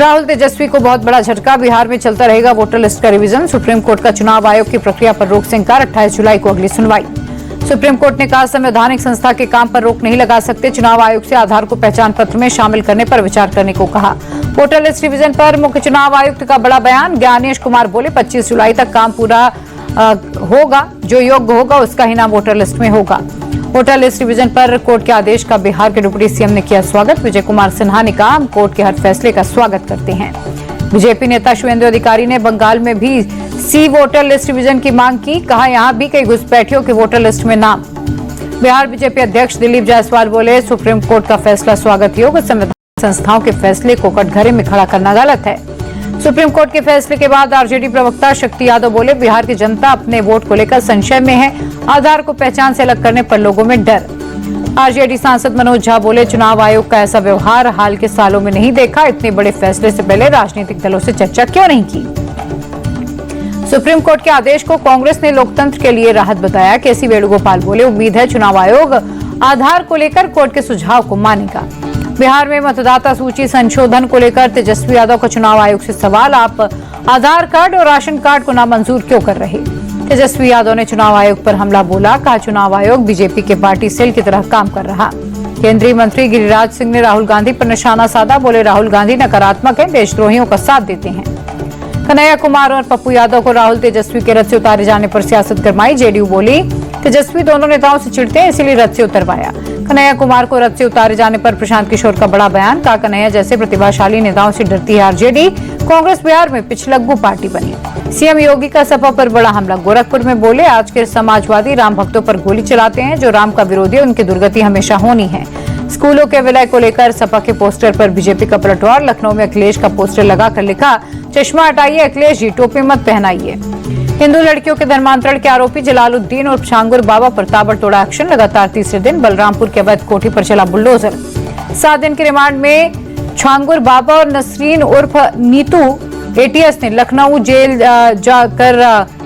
राहुल तेजस्वी को बहुत बड़ा झटका, बिहार में चलता रहेगा वोटर लिस्ट का रिवीजन। सुप्रीम कोर्ट का चुनाव आयोग की प्रक्रिया पर रोक से इंकार, 28 जुलाई को अगली सुनवाई। सुप्रीम कोर्ट ने कहा संवैधानिक संस्था के काम पर रोक नहीं लगा सकते, चुनाव आयोग से आधार को पहचान पत्र में शामिल करने पर विचार करने को कहा। वोटर लिस्ट रिवीजन पर मुख्य चुनाव आयुक्त का बड़ा बयान, ज्ञानेश कुमार बोले 25 जुलाई तक काम पूरा होगा, जो योग्य होगा उसका ही नाम वोटर लिस्ट में होगा। वोटर लिस्ट रिवीजन पर कोर्ट के आदेश का बिहार के डिप्टी सीएम ने किया स्वागत। विजय कुमार सिन्हा ने कहा हम कोर्ट के हर फैसले का स्वागत करते हैं। बीजेपी नेता शुभेंदु अधिकारी ने बंगाल में भी सी वोटर लिस्ट रिवीजन की मांग की, कहा यहां भी कई घुसपैठियों के वोटर लिस्ट में नाम। बिहार बीजेपी अध्यक्ष दिलीप जायसवाल बोले सुप्रीम कोर्ट का फैसला स्वागत योग्य, संवैधानिक संस्थाओं के फैसले को कटघरे में खड़ा करना गलत है। सुप्रीम कोर्ट के फैसले के बाद आरजेडी प्रवक्ता शक्ति यादव बोले बिहार की जनता अपने वोट को लेकर संशय में है, आधार को पहचान से अलग करने पर लोगों में डर। आरजेडी सांसद मनोज झा बोले चुनाव आयोग का ऐसा व्यवहार हाल के सालों में नहीं देखा, इतने बड़े फैसले से पहले राजनीतिक दलों से चर्चा क्यों नहीं की। सुप्रीम कोर्ट के आदेश को कांग्रेस ने लोकतंत्र के लिए राहत बताया, केसी वेणुगोपाल बोले उम्मीद है चुनाव आयोग आधार को लेकर कोर्ट के सुझाव को मानेगा। बिहार में मतदाता सूची संशोधन को लेकर तेजस्वी यादव का चुनाव आयोग से सवाल, आप आधार कार्ड और राशन कार्ड को नामंजूर क्यों कर रहे। तेजस्वी यादव ने चुनाव आयोग पर हमला बोला, कहा चुनाव आयोग बीजेपी के पार्टी सेल की तरह काम कर रहा। केंद्रीय मंत्री गिरिराज सिंह ने राहुल गांधी पर निशाना साधा, बोले राहुल गांधी नकारात्मक है, देशद्रोहियों का साथ देते हैं। कन्हैया कुमार और पप्पू यादव को राहुल तेजस्वी के रथ से उतारे जाने पर सियासत गरमाई। जेडीयू बोली तेजस्वी दोनों नेताओं से चिढ़ते हैं, इसीलिए रथ से उतरवाया। कन्हैया कुमार को रथ से उतारे जाने पर प्रशांत किशोर का बड़ा बयान, कहा कन्हैया जैसे प्रतिभाशाली नेताओं से डरती है आरजेडी, कांग्रेस बिहार में पिछलग्गू पार्टी बनी। सीएम योगी का सपा पर बड़ा हमला, गोरखपुर में बोले आज के समाजवादी राम भक्तों पर गोली चलाते हैं, जो राम का विरोधी है उनकी दुर्गति हमेशा होनी है। स्कूलों के विलय को लेकर सपा के पोस्टर पर बीजेपी का पलटवार, लखनऊ में अखिलेश का पोस्टर लगाकर लिखा चश्मा हटाइए अखिलेश जी, टोपी मत पहनाइए। हिंदू लड़कियों के धर्मांतरण के आरोपी जलालुद्दीन और छांगुर बाबा पर ताबड़तोड़ एक्शन, लगातार तीसरे दिन बलरामपुर के अवैध कोठी पर चला बुलडोजर। 7 दिन के रिमांड में छांगुर बाबा और नसरीन उर्फ नीतू एटीएस ने लखनऊ जेल जाकर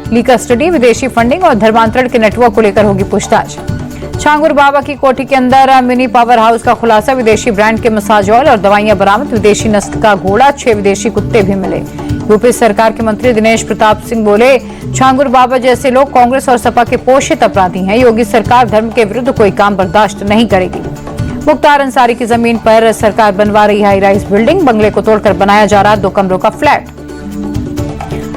ली कस्टडी। विदेशी फंडिंग और धर्मांतरण के नेटवर्क को लेकर होगी पूछताछ। छांगुर बाबा की कोठी के अंदर मिनी पावर हाउस का खुलासा, विदेशी ब्रांड के मसाज ऑयल और दवाइयां बरामद, विदेशी नस्ल का घोड़ा, 6 विदेशी कुत्ते भी मिले। यूपी सरकार के मंत्री दिनेश प्रताप सिंह बोले छांगुर बाबा जैसे लोग कांग्रेस और सपा के पोषित अपराधी हैं, योगी सरकार धर्म के विरुद्ध कोई काम बर्दाश्त नहीं करेगी। मुख्तार अंसारी की जमीन पर सरकार बनवा रही हाई राइज बिल्डिंग, बंगले को तोड़कर बनाया जा रहा 2 कमरों का फ्लैट।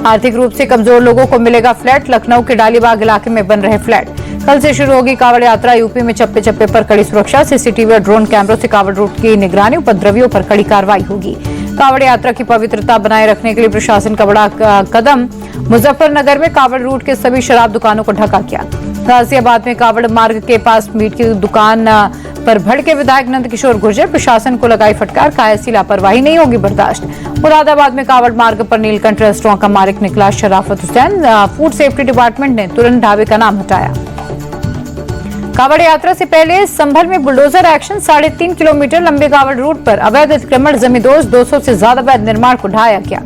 आर्थिक रूप से कमजोर लोगों को मिलेगा फ्लैट, लखनऊ के डालीबाग इलाके में बन रहे फ्लैट। कल से शुरू होगी कांवड़ यात्रा, यूपी में चप्पे चप्पे पर कड़ी सुरक्षा, सीसीटीवी और ड्रोन कैमरों से कांवड़ रूट की निगरानी, उपद्रवियों पर कड़ी कार्रवाई होगी। कांवड़ यात्रा की पवित्रता बनाए रखने के लिए प्रशासन का बड़ा कदम, मुजफ्फरनगर में कांवड़ रूट के सभी शराब दुकानों को ढका किया। गाजियाबाद में कांवड़ मार्ग के पास मीट की दुकान पर भड़के विधायक नंद किशोर गुर्जर, प्रशासन को लगाई फटकार, कहा ऐसी लापरवाही नहीं होगी बर्दाश्त। मुरादाबाद में कांवड़ मार्ग पर नीलकंठ रेस्टोरेंट का मालिक निकला शराफत हुसैन, फूड सेफ्टी डिपार्टमेंट ने तुरंत ढाबे का नाम हटाया। कांवड़ यात्रा से पहले संभल में बुलडोजर एक्शन, 3.5 किलोमीटर लंबे कांवड़ रूट पर अवैध अतिक्रमण, जमींदोज 200 से ज्यादा अवैध निर्माण को ढाया गया।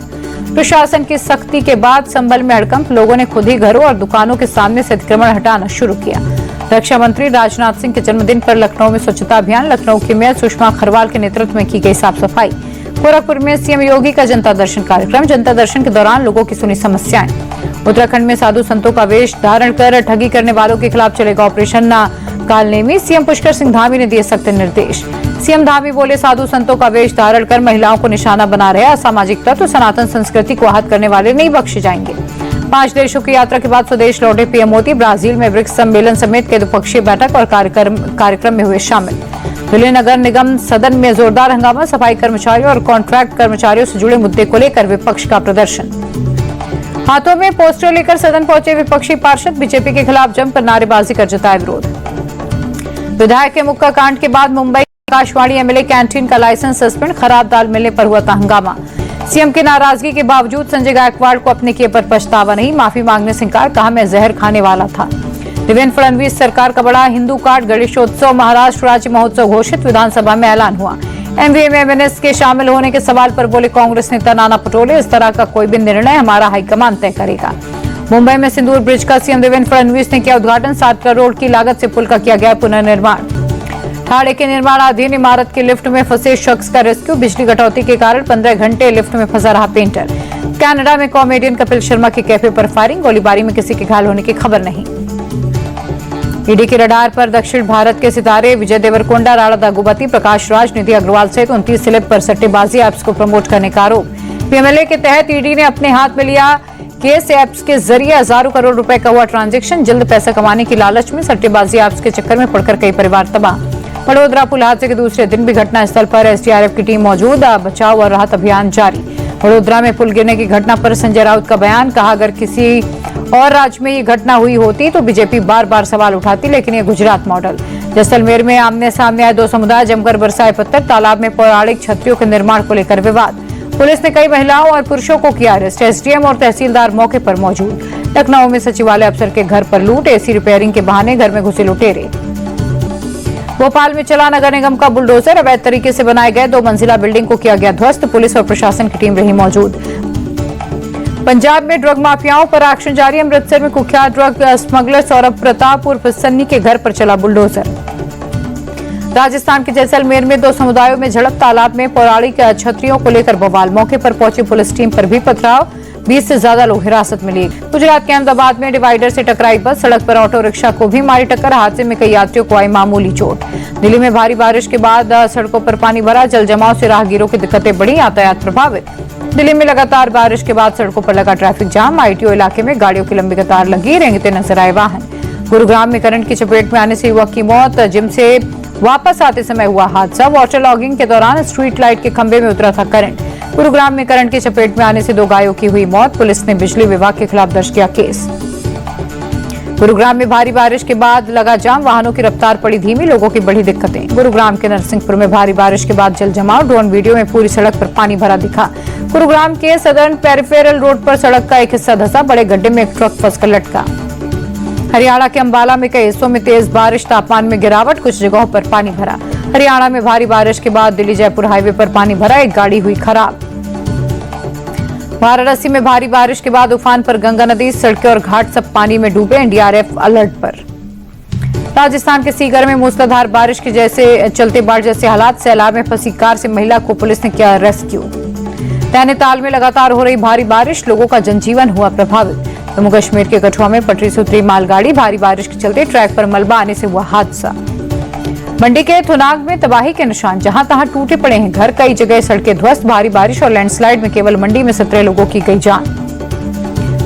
प्रशासन की सख्ती के बाद संभल में हड़कंप, लोगों ने खुद ही घरों और दुकानों के सामने से अतिक्रमण हटाना शुरू किया। रक्षा मंत्री राजनाथ सिंह के जन्मदिन पर लखनऊ में स्वच्छता अभियान, लखनऊ की मेयर सुषमा खरवाल के नेतृत्व में की गई साफ सफाई। गोरखपुर में सीएम योगी का जनता दर्शन कार्यक्रम, जनता दर्शन के दौरान लोगों की सुनी समस्याएं। उत्तराखंड में साधु संतों का वेश धारण कर ठगी करने वालों के खिलाफ चलेगा ऑपरेशन कालनेमी, सीएम पुष्कर सिंह धामी ने दिए सख्त निर्देश। सीएम धामी बोले साधु संतों का वेश धारण कर महिलाओं को निशाना बना रहे असामाजिक तत्व, सनातन संस्कृति को आहत करने वाले नहीं बख्शे जाएंगे। 5 देशों की यात्रा के बाद स्वदेश लौटे पीएम मोदी, ब्राजील में ब्रिक्स सम्मेलन समेत कई द्विपक्षीय बैठक और कार्यक्रम में हुए शामिल। दिल्ली नगर निगम सदन में जोरदार हंगामा, सफाई कर्मचारियों और कॉन्ट्रैक्ट कर्मचारियों से जुड़े मुद्दे को लेकर विपक्ष का प्रदर्शन। हाथों में पोस्टर लेकर सदन पहुंचे विपक्षी पार्षद, बीजेपी के खिलाफ जमकर नारेबाजी कर जताया विरोध। विधायक के मुक्का कांड के बाद मुंबई आकाशवाणी एमएलए कैंटीन का लाइसेंस सस्पेंड, खराब दाल मिलने पर हुआ था हंगामा। सीएम की नाराजगी के बावजूद संजय गायकवाड़ को अपने किए पर पछतावा नहीं, माफी मांगने से इंकार, कहा मैं जहर खाने वाला था। देवेंद्र फडणवीस सरकार का बड़ा हिंदू कार्ड, गणेशोत्सव महाराष्ट्र राज्य महोत्सव घोषित, विधानसभा में ऐलान हुआ। एमवीएमएस के शामिल होने के सवाल पर बोले कांग्रेस नेता नाना पटोले, इस तरह का कोई भी निर्णय हमारा हाईकमान तय करेगा। मुंबई में सिंदूर ब्रिज का सीएम देवेंद्र फडणवीस ने किया उद्घाटन, 7 करोड़ की लागत से पुल का किया गया पुनर्निर्माण। ठाणे के निर्माणाधीन इमारत की लिफ्ट में फंसे शख्स का रेस्क्यू। बिजली कटौती के कारण 15 घंटे लिफ्ट में फंसा रहा पेंटर। कनाडा में कॉमेडियन कपिल शर्मा के कैफे पर फायरिंग। गोलीबारी में किसी के घायल होने की खबर नहीं। ईडी के रडार पर दक्षिण भारत के सितारे विजय देवरकोंडा, राणा दागुबती, प्रकाश राज, निधि अग्रवाल सहित 29 स्लैब पर सट्टेबाजी ऐप्स को प्रमोट करने का आरोप। पीएमएलए के तहत ईडी ने अपने हाथ में लिया केस। ऐप्स के जरिए हजारों करोड़ रुपए का हुआ ट्रांजैक्शन। जल्द पैसा कमाने की लालच में सट्टेबाजी ऐप्स के चक्कर में पड़कर कई परिवार तबाह। बड़ोदरा पुल हादसे के दूसरे दिन भी घटनास्थल पर एसडीआरएफ की टीम मौजूद। बचाव और राहत अभियान जारी। बड़ोदरा में पुल गिरने की घटना पर संजय राउत का बयान। कहा, अगर किसी और राज्य में ये घटना हुई होती तो बीजेपी बार बार सवाल उठाती, लेकिन ये गुजरात मॉडल। जैसलमेर में आमने सामने आए दो समुदाय, जमकर बरसाए पत्थर। तालाब में पौराणिक छतरियों के निर्माण को लेकर विवाद। पुलिस ने कई महिलाओं और पुरुषों को किया अरेस्ट। एसडीएम और तहसीलदार मौके पर मौजूद। लखनऊ में सचिवालय अफसर के घर पर लूट। एसी रिपेयरिंग के बहाने घर में घुसे लुटेरे। भोपाल में चला नगर निगम का बुलडोजर। अवैध तरीके से बनाए गए 2 मंजिला बिल्डिंग को किया गया ध्वस्त। पुलिस और प्रशासन की टीम रही मौजूद। पंजाब में ड्रग माफियाओं पर एक्शन जारी। अमृतसर में कुख्यात ड्रग स्मगलर सौरभ प्रताप उर्फ सन्नी के घर पर चला बुलडोजर। राजस्थान के जैसलमेर में 2 समुदायों में झड़प। तालाब में पौराणिक छतरियों को लेकर बवाल। मौके पर पहुंची पुलिस टीम पर भी पथराव। 20 से ज्यादा लोग हिरासत में लिए। गुजरात के अहमदाबाद में डिवाइडर से टकराई बस। सड़क पर ऑटो रिक्शा को भी मारी टक्कर। हादसे में कई यात्रियों को आई मामूली चोट। दिल्ली में भारी बारिश के बाद सड़कों पर पानी भरा। जल जमाव से राहगीरों की दिक्कतें बढ़ी। यातायात प्रभावित। दिल्ली में लगातार बारिश के बाद सड़कों पर लगा ट्रैफिक जाम। आईटीओ इलाके में गाड़ियों की लंबी कतार लगी। रेंगते नजर आए वाहन। गुरुग्राम में करंट की चपेट में आने से युवक की मौत। जिम से वापस आते समय हुआ हादसा। वाटर लॉगिंग के दौरान स्ट्रीट लाइट के खंभे में उतरा था करंट। गुरुग्राम में करंट की चपेट में आने से 2 गायों की हुई मौत। पुलिस ने बिजली विभाग के खिलाफ दर्ज किया केस। गुरुग्राम में भारी बारिश के बाद लगा जाम। वाहनों की रफ्तार पड़ी धीमी। लोगों की बढ़ी दिक्कतें। गुरुग्राम के नरसिंहपुर में भारी बारिश के बाद जल जमाव। ड्रोन वीडियो में पूरी सड़क पर पानी भरा दिखा। गुरुग्राम के सदर्न पेरिफेरल रोड पर सड़क का एक हिस्सा धंसा। बड़े गड्ढे में एक ट्रक फंसकर लटका। हरियाणा के अंबाला में कई हिस्सों में तेज बारिश। तापमान में गिरावट। कुछ जगहों पर पानी भरा। हरियाणा में भारी बारिश के बाद दिल्ली जयपुर हाईवे पर पानी भरा। एक गाड़ी हुई खराब। वाराणसी में भारी बारिश के बाद उफान पर गंगा नदी। सड़कें और घाट सब पानी में डूबे। एनडीआरएफ अलर्ट पर। राजस्थान के सीकर में मूसलाधार बारिश के जैसे चलते बाढ़ जैसे हालात। सैलाब में फंसी कार से महिला को पुलिस ने किया रेस्क्यू। नैनीताल में लगातार हो रही भारी बारिश। लोगों का जनजीवन हुआ प्रभावित। जम्मू कश्मीर के कठुआ में पटरी से उतरी मालगाड़ी। भारी बारिश के चलते ट्रैक पर मलबा आने से हुआ हादसा। मंडी के थुनाग में तबाही के निशान। जहां तहां टूटे पड़े हैं घर। कई जगह सड़कें ध्वस्त। भारी बारिश और लैंडस्लाइड में केवल मंडी में 17 लोगों की गई जान।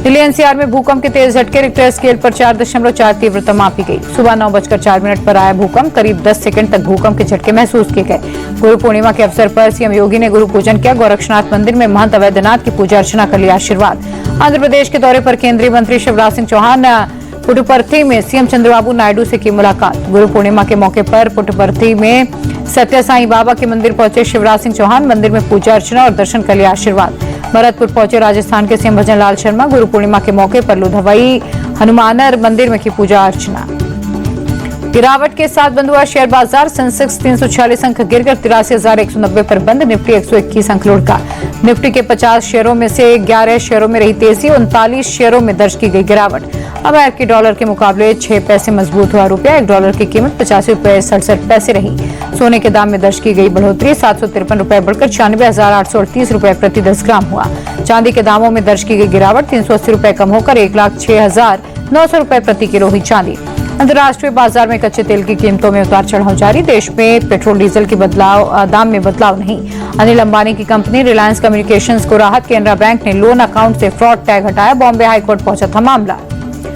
दिल्ली एनसीआर में भूकंप के तेज झटके। रिक्टर स्केल पर 4.4 तीव्रता मापी गई। सुबह 9:04 पर आया भूकंप। करीब 10 सेकंड तक भूकंप के झटके महसूस किए गए। गुरु पूर्णिमा के अवसर पर सीएम योगी ने गुरु पूजन किया। गोरक्षनाथ मंदिर में महंत अवैधनाथ की पूजा अर्चना कर लिया आशीर्वाद। आंध्र प्रदेश के दौरे पर केंद्रीय मंत्री शिवराज सिंह चौहान पुट्टपर्थी में सीएम चंद्रबाबू नायडू से की मुलाकात। गुरु पूर्णिमा के मौके पर पुट्टपर्थी में सत्य साई बाबा के मंदिर पहुंचे शिवराज सिंह चौहान। मंदिर में पूजा अर्चना और दर्शन कर लिया आशीर्वाद। भरतपुर पहुंचे राजस्थान के सीएम भजन लाल शर्मा। गुरु पूर्णिमा के मौके पर लुधवई हनुमानर मंदिर में की पूजा अर्चना। गिरावट के साथ बंद हुआ शेयर बाजार। सेंसेक्स 346 अंक गिरकर 83,190 पर बंद। निफ्टी 121 अंक लुढ़का। निफ्टी के 50 शेयरों में से 11 शेयरों में रही तेजी। 39 शेयरों में दर्ज की गई गिरावट। अमेरिकी डॉलर के मुकाबले 6 पैसे मजबूत हुआ रुपया। 1 डॉलर की कीमत 85 रुपए 67 पैसे रही। सोने के दाम में दर्ज की गई बढ़ोतरी। 753 रुपए बढ़कर 96,838 रुपए प्रति 10 ग्राम हुआ। चांदी के दामों में दर्ज की गई गिरावट। 380 रुपए कम होकर 1,06,900 रुपए प्रति किलो हुई चांदी। अंतर्राष्ट्रीय बाजार में कच्चे तेल की कीमतों में उतार चढ़ाव जारी। देश में पेट्रोल डीजल के दाम में बदलाव नहीं। अनिल अंबानी की कंपनी रिलायंस कम्युनिकेशंस को राहत। केनरा बैंक ने लोन अकाउंट से फ्रॉड टैग हटाया। बॉम्बे हाईकोर्ट पहुंचा था मामला।